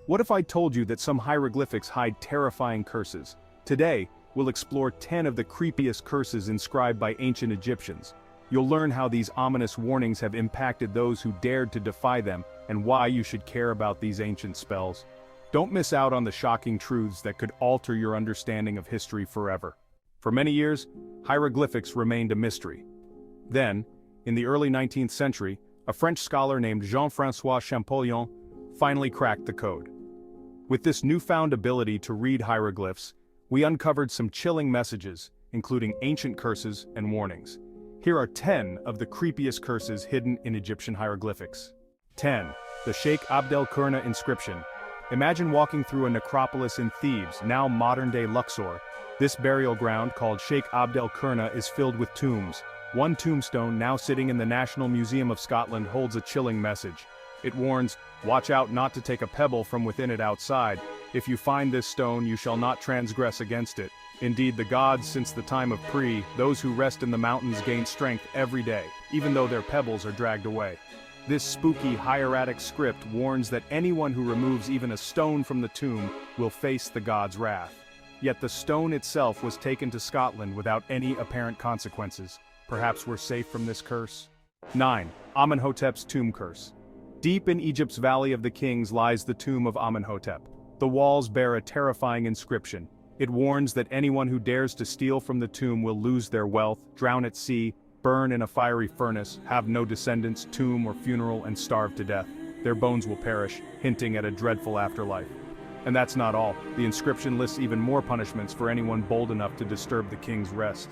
What if I told you that some hieroglyphics hide terrifying curses? Today, we'll explore 10 of the creepiest curses inscribed by ancient Egyptians. You'll learn how these ominous warnings have impacted those who dared to defy them, and why you should care about these ancient spells. Don't miss out on the shocking truths that could alter your understanding of history forever. For many years, hieroglyphics remained a mystery. Then, in the early 19th century, a French scholar named Jean-François Champollion finally cracked the code. With this newfound ability to read hieroglyphs, we uncovered some chilling messages, including ancient curses and warnings. Here are 10 of the creepiest curses hidden in Egyptian hieroglyphics. 10. The Sheikh Abd el-Qurna inscription. Imagine walking through a necropolis in Thebes, now modern-day Luxor. This burial ground, called Sheikh Abd el-Qurna, is filled with tombs. One tombstone, now sitting in the National Museum of Scotland, holds a chilling message. It warns, "Watch out not to take a pebble from within it outside. If you find this stone, you shall not transgress against it. Indeed, the gods, since the time of those who rest in the mountains gain strength every day, even though their pebbles are dragged away." This spooky hieratic script warns that anyone who removes even a stone from the tomb will face the gods' wrath. Yet the stone itself was taken to Scotland without any apparent consequences. Perhaps we're safe from this curse? 9. Amenhotep's tomb curse. Deep in Egypt's Valley of the Kings lies the tomb of Amenhotep. The walls bear a terrifying inscription. It warns that anyone who dares to steal from the tomb will lose their wealth, drown at sea, burn in a fiery furnace, have no descendants, tomb or funeral, and starve to death. Their bones will perish, hinting at a dreadful afterlife. And that's not all. The inscription lists even more punishments for anyone bold enough to disturb the king's rest.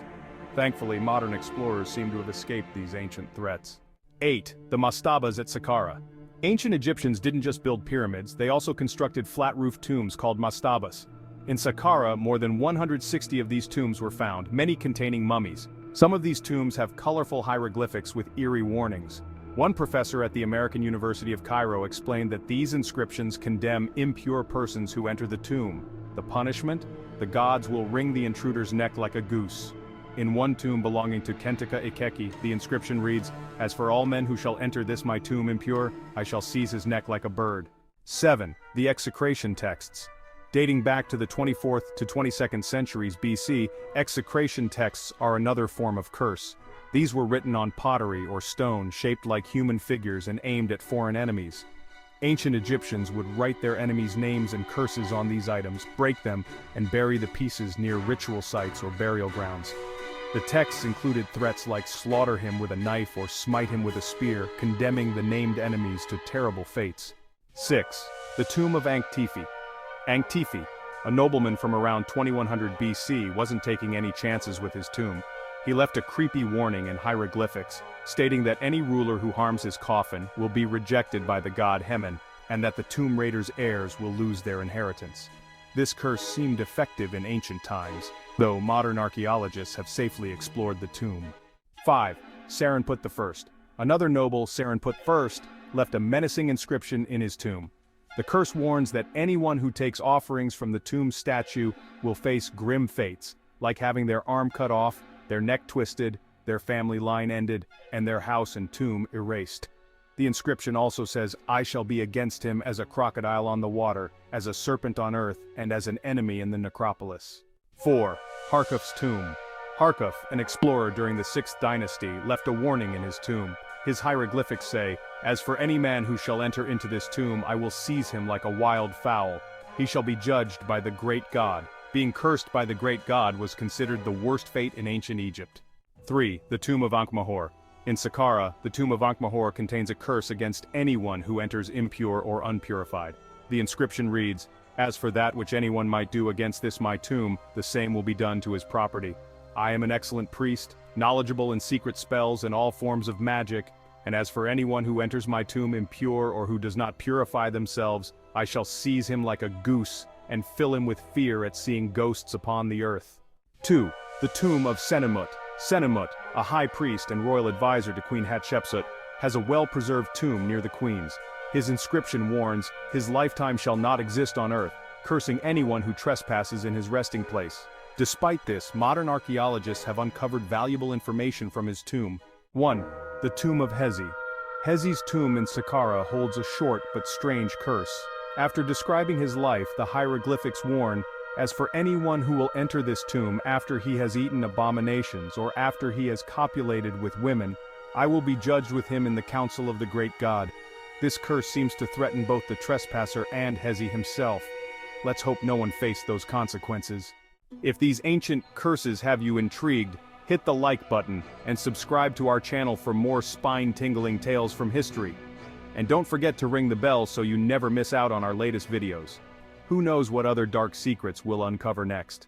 Thankfully, modern explorers seem to have escaped these ancient threats. 8. The Mastabas at Saqqara. Ancient Egyptians didn't just build pyramids, they also constructed flat-roofed tombs called mastabas. In Saqqara, more than 160 of these tombs were found, many containing mummies. Some of these tombs have colorful hieroglyphics with eerie warnings. One professor at the American University of Cairo explained that these inscriptions condemn impure persons who enter the tomb. The punishment? The gods will wring the intruder's neck like a goose. In one tomb belonging to Kentaka Ikeki, the inscription reads, "As for all men who shall enter this my tomb impure, I shall seize his neck like a bird." 7. The Execration Texts. Dating back to the 24th to 22nd centuries BC, execration texts are another form of curse. These were written on pottery or stone shaped like human figures and aimed at foreign enemies. Ancient Egyptians would write their enemies' names and curses on these items, break them, and bury the pieces near ritual sites or burial grounds. The texts included threats like slaughter him with a knife or smite him with a spear, condemning the named enemies to terrible fates. 6. The Tomb of Ankhtifi. Ankhtifi, a nobleman from around 2100 BC, wasn't taking any chances with his tomb. He left a creepy warning in hieroglyphics, stating that any ruler who harms his coffin will be rejected by the god Hemen, and that the tomb raiders' heirs will lose their inheritance. This curse seemed effective in ancient times, though modern archaeologists have safely explored the tomb. 5. Sarenput I. Another noble, Sarenput I, left a menacing inscription in his tomb. The curse warns that anyone who takes offerings from the tomb's statue will face grim fates, like having their arm cut off, their neck twisted, their family line ended, and their house and tomb erased. The inscription also says, "I shall be against him as a crocodile on the water, as a serpent on earth, and as an enemy in the necropolis." 4. Harkhuf's tomb. Harkhuf, an explorer during the 6th dynasty, left a warning in his tomb. His hieroglyphics say, "As for any man who shall enter into this tomb, I will seize him like a wild fowl. He shall be judged by the great god." Being cursed by the great god was considered the worst fate in ancient Egypt. 3. The Tomb of Ankhmahor. In Saqqara, the Tomb of Ankhmahor contains a curse against anyone who enters impure or unpurified. The inscription reads, "As for that which anyone might do against this my tomb, the same will be done to his property. I am an excellent priest, knowledgeable in secret spells and all forms of magic, and as for anyone who enters my tomb impure or who does not purify themselves, I shall seize him like a goose and fill him with fear at seeing ghosts upon the earth." 2. The Tomb of Senenmut. Senenmut, a high priest and royal advisor to Queen Hatshepsut, has a well-preserved tomb near the queens. His inscription warns, "His lifetime shall not exist on earth," cursing anyone who trespasses in his resting place. Despite this, modern archaeologists have uncovered valuable information from his tomb. 1. The Tomb of Hezi. Hezi's tomb in Saqqara holds a short but strange curse. After describing his life, the hieroglyphics warn, "As for anyone who will enter this tomb after he has eaten abominations or after he has copulated with women, I will be judged with him in the council of the great God." This curse seems to threaten both the trespasser and Hezi himself. Let's hope no one faced those consequences. If these ancient curses have you intrigued, hit the like button and subscribe to our channel for more spine-tingling tales from history. And don't forget to ring the bell so you never miss out on our latest videos. Who knows what other dark secrets we'll uncover next?